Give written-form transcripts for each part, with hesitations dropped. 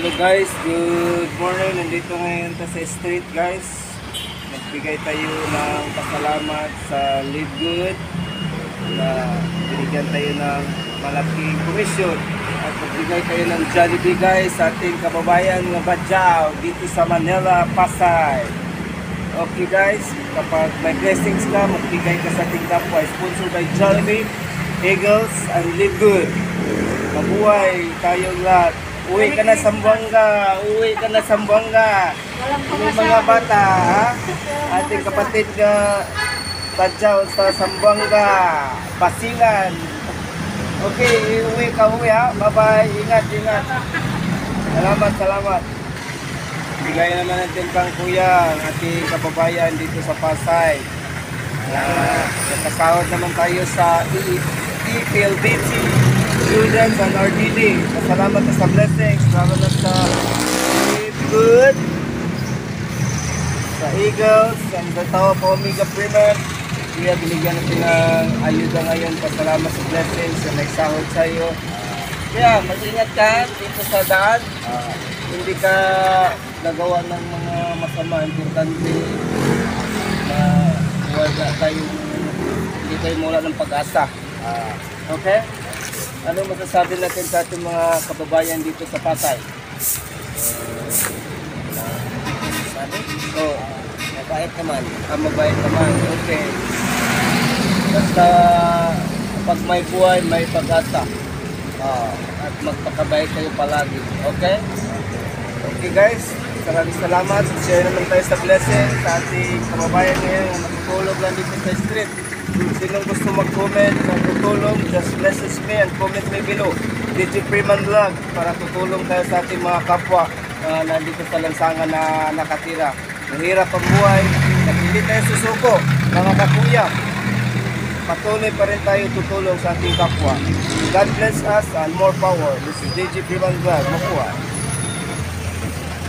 Hello guys, good morning. Nandito ngayon tayo sa street guys. Nagbigay tayo ng pasalamat sa Live Good na binigyan tayo ng malaking komisyon at nagbigay tayo ng Jollibee guys sa ating kababayan ng Badjao dito sa Manila, Pasay. Okay guys, kapag may blessings ka, magbigay ka sa ating kapwa. Sponsored by Jollibee, Eagles, and Live Good. Mabuhay tayong lahat. Uwi ka na Sambuanga, uwi ka na Sambuanga. Yung mga bata, ha? Ating kapatid na Badjao sa Sambuanga, Basilan. Okay, uwi ka, uwi ha. Bye-bye, ingat, ingat. Salamat, salamat. Bigay naman natin pang kuya ang ating kababayan dito sa Pasay. Nakasahod naman tayo sa EPLBT students and RDD. Salamat sa blessings. Salamat sa Good, sa Eagles, and the Tao po Omega Primer. Kaya binigyan natin ng ayuda ngayon. Pasalamat sa blessings na nagsahod sa iyo. Kaya mag-ingat ka dito sa daan. Hindi ka nagawa ng mga masama. Importante na wala tayo, hindi tayo mula ng pag-asa. Okay? Ano masasabi natin sa ating mga kababayan dito sa Pasay? Sabi? Oh, mabait naman. Mabait naman. Okay. Basta pag may buhay, may pag-asa. At magpakabait kayo palagi. Okay? Okay guys, maraming salamat. Share naman tayo sa blessing sa ating kababayan ngayon na matutulog lang dito sa street. Sinong gusto mag-comment na tutulong, just message me and comment me below. DJ Freeman Vlog para tutulong tayo sa ating mga kapwa na nandito sa lansangan na nakatira. Mahirap ang buhay, at hindi tayo susuko, mga kakuya. Patuloy pa rin tayo tutulong sa ating kapwa. God bless us and more power. This is DJ Freeman Vlog. Makuha.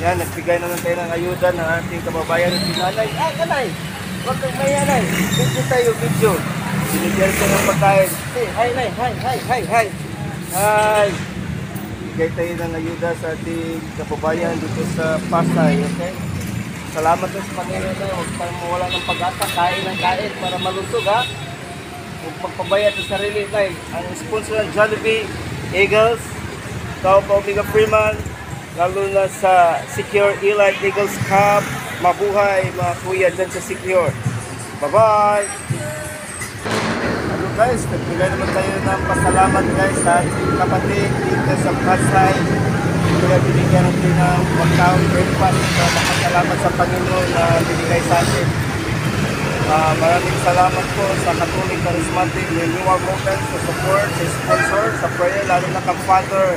Yan, nagbigay naman tayo ng ayuda ng ating kababayan at nanay. Kanay! Huwag kang mayanay. Video tayo, video. Binigyan ko ng pagkain. Hey, hi, nay. Hi. Bigay tayo ng ayuda sa ating kababayan dito sa Pasay. Okay? Salamat sa Panginoon na. Huwag tayong mawala ng pag-asa. Kain ng kain para malusog, ha? Huwag pagpabayad sa sarili tayo. Ang sponsor ng Jollibee, Eagles, Tao po Omega Freeman, lalo na sa Secure Elite Eagles Cup. Mabuhay mga kuya dyan sa Secure. Bye-bye! Ano guys, nagbigay naman tayo ng pasalamat guys sa ating kapatid dito sa Pasay. Kaya binigyan natin ng 1,000 breakfast para makasalamat sa Panginoon na binigay sa atin. Maraming salamat po sa Catholic Charismatic Renewal Movement sa support, sa sponsor, sa prayer, lalo na kang Father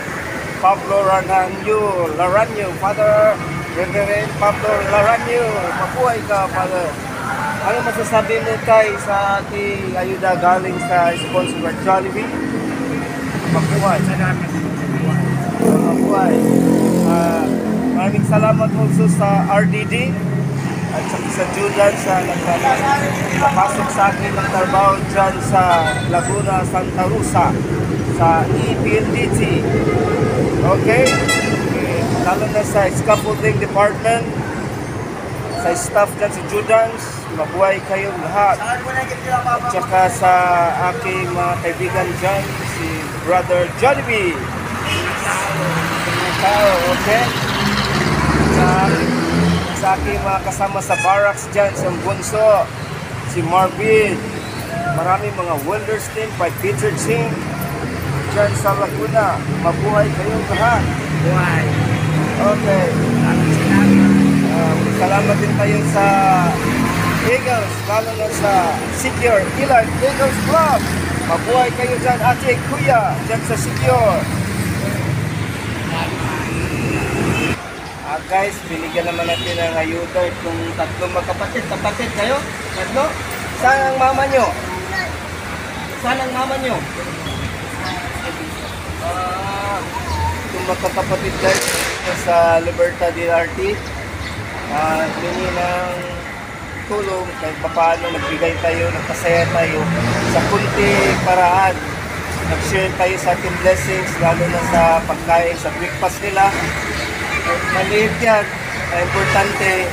Pablo Laranyo, Father Reverend Pablo Laranyo. Mabuhay ka, Father. Ano masasabi mo tayo sa ating ayuda galing sa sponsor ng Jollibee? Mabuhay. Mabuhay. Maraming salamat also sa RDD at sa Judan sa napasok sa akin ng trabaho dyan sa Laguna, Santa Rosa sa EPLDT. Okay? Lalo na sa scaffolding department, sa staff dyan si Judans, mabuhay kayong lahat. At saka sa aking mga kaibigan dyan, si Brother Jollibee. Okay? Sa aking mga kasama sa barracks dyan, si Bunso, si Marvin, maraming mga welders team, by Peter Ching, dyan sa Laguna, mabuhay kayong lahat. Buhay. Okay. Salamat din tayo sa Eagles, lalo na sa Secure Elite Eagles Club. Mabuhay kayo dyan, ate, kuya, dyan sa Secure. Guys, binigyan naman natin ng ayuda itong tatlong magkapatid. Kapatid kayo? Tatlo? Saan ang mama nyo? Saan ang mama nyo? Itong magkakapatid guys sa Libertad DRT. Hingi ng tulong kahit paano nagbigay tayo, nagpasaya tayo sa kunti paraan. Nag-share tayo sa ating blessings, lalo na sa pagkain, sa breakfast nila. Maliit yan. Importante,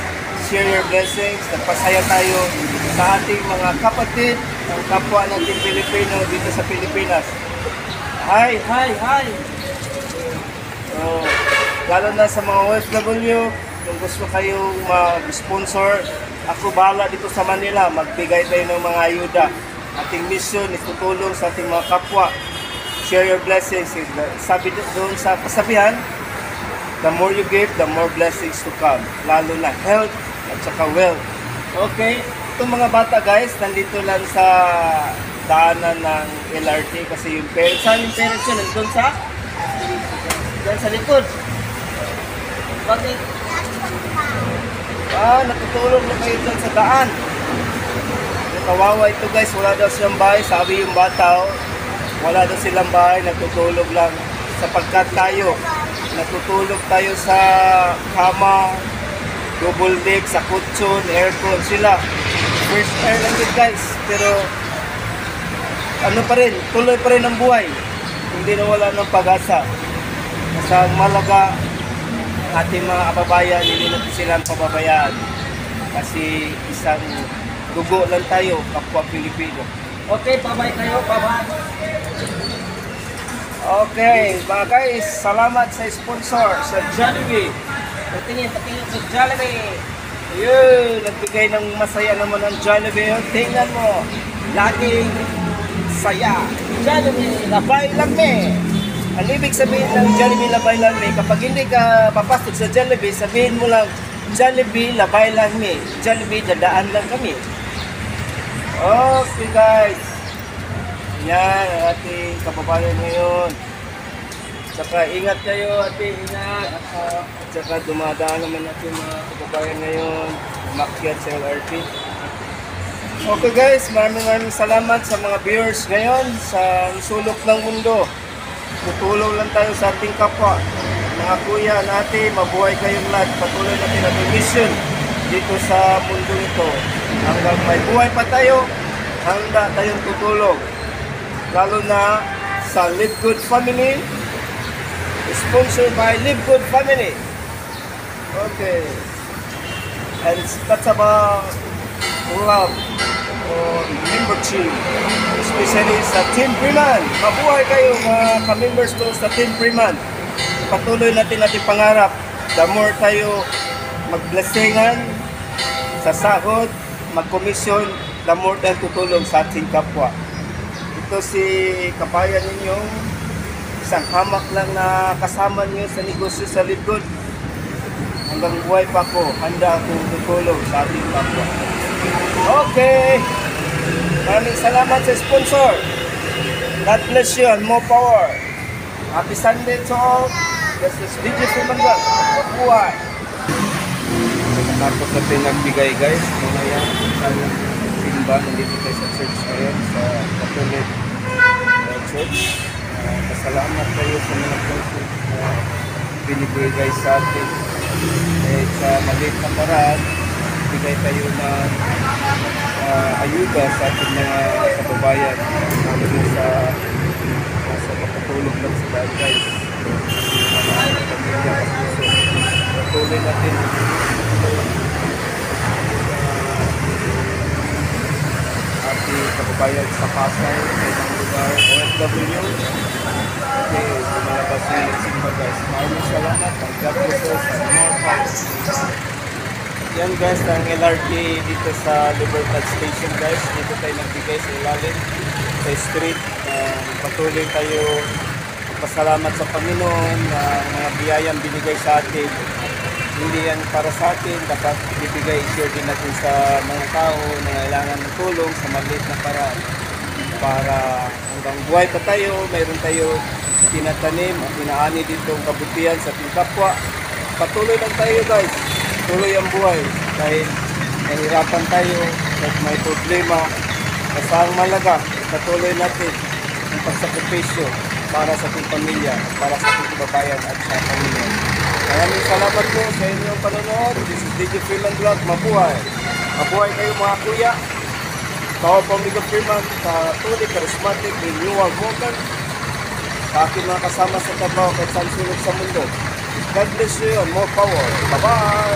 share your blessings. Nagpasaya tayo sa ating mga kapatid, ang kapwa natin Pilipino dito sa Pilipinas. Hi, hi, hi! So, lalo na sa mga OFW, kung gusto kayong mag-sponsor, ako bahala dito sa Manila, magbigay tayo ng mga ayuda. Ating mission is tutulong sa ating mga kapwa. Share your blessings. Sabi doon sa kasabihan, the more you give, the more blessings to come. Lalo na health at saka wealth. Okay? Itong mga bata guys, nandito lang sa daanan ng LRT kasi yung parents, saan yung parents yun? Nandun sa? Diyan sa likod. Bakit? Natutulog na kayo dyan sa daan. Kawawa ito guys, wala daw silang bahay. Sabi yung bata, wala daw silang bahay, natutulog lang. Sapagkat tayo, natutulog tayo sa kama, double deck, sa kutsyon, aircon. Sila, first air lang yun guys. Pero, ano pa rin, tuloy pa rin ang buhay. Hindi na wala ng pag-asa. Kasi ang malaga, ang ating mga kababayan, hindi natin silang pababayaan. Kasi isang dugo lang tayo, kapwa Pilipino. Okay, bye-bye kayo, bye-bye. Okay, mga guys, salamat sa sponsor, sa Jollibee. Patingin sa Jollibee. Yun, nagbigay ng masaya naman ang Jollibee. Tingnan mo, laging saya. Jollibee, labay lang me. Ang ibig sabihin ng Jollibee, labay lang me, kapag hindi ka papasok sa Jollibee, sabihin mo lang, Jollibee, labay lang me. Jollibee, dadaan lang kami. Okay guys, yan ang ating kababayan ngayon. Saka ingat kayo ate, ingat. At saka dumadaan naman natin mga kababayan ngayon, umakyat sa LRT. Okay guys, maraming salamat sa mga viewers ngayon sa sulok ng mundo. Tutulong lang tayo sa ating kapwa. Mga kuya natin, mabuhay kayong lahat. Patuloy natin ang mission dito sa mundo ito. Hanggang may buhay pa tayo, handa tayong tutulong. Lalo na sa Live Good Family, sponsored by Live Good Family. Okay. And that's about love or membership. Especially sa Team Freeman. Mabuhay kayo mga ka-members ko sa Team Freeman. Patuloy natin ating pangarap. The more tayo mag-blessingan sa sahod, mag-komisyon, the more tayo tutulong sa ating kapwa. Ito si kabayan ninyong isang hamak lang na kasama niyo sa negosyo sa likod. Hanggang buhay pa ko, handa akong tutulong sa ating kapwa. Okay! Maraming salamat sa sponsor. God bless you and more power. Happy Sunday to all. This is DJ Sumangal. Buhay! Tapos na pinagbigay guys. Muna yan. Simba. Nandito tayo sa church ngayon. Sa Catholic Church. Pasalamat kayo sa mga persons na binibigay sa atin. Sa maliit na paraan, bigay tayo ng ayuda sa ating mga kababayan. Lalo sa makatulog lang sila guys. Patuloy natin ating kababayan sa Pasay, sa isang lugar, OFW. Okay, lumalabas si Simba guys. Maraming salamat. God bless us and more power. Yan guys, ang LRT dito sa Libertad Station guys. Dito tayo nagbigay sa ilalim, sa street. Patuloy tayo pasalamat sa Panginoon na mga biyayang binigay sa atin. Hindi yan para sa atin, dapat ibigay share din natin sa mga tao na kailangan ng tulong sa maliit na paraan. Para hanggang buhay pa tayo, mayroon tayo tinatanim at inaani dito ang kabutihan sa ating kapwa. Patuloy lang tayo guys, tuloy ang buhay. Dahil nahirapan tayo at may problema. Basta ang malaga, patuloy natin ang pagsakripisyo para sa ating pamilya, para sa ating kababayan at sa pamilya. Maraming salamat po sa inyong panonood. This is DJ Freeman Vlog. Mabuhay! Mabuhay kayo mga kuya. Tawag po Amigo Freeman, Catholic, Charismatic, Renewal Movement. Sa aking mga kasama sa trabaho kahit saan sulok sa mundo. God bless you and more power. Bye-bye!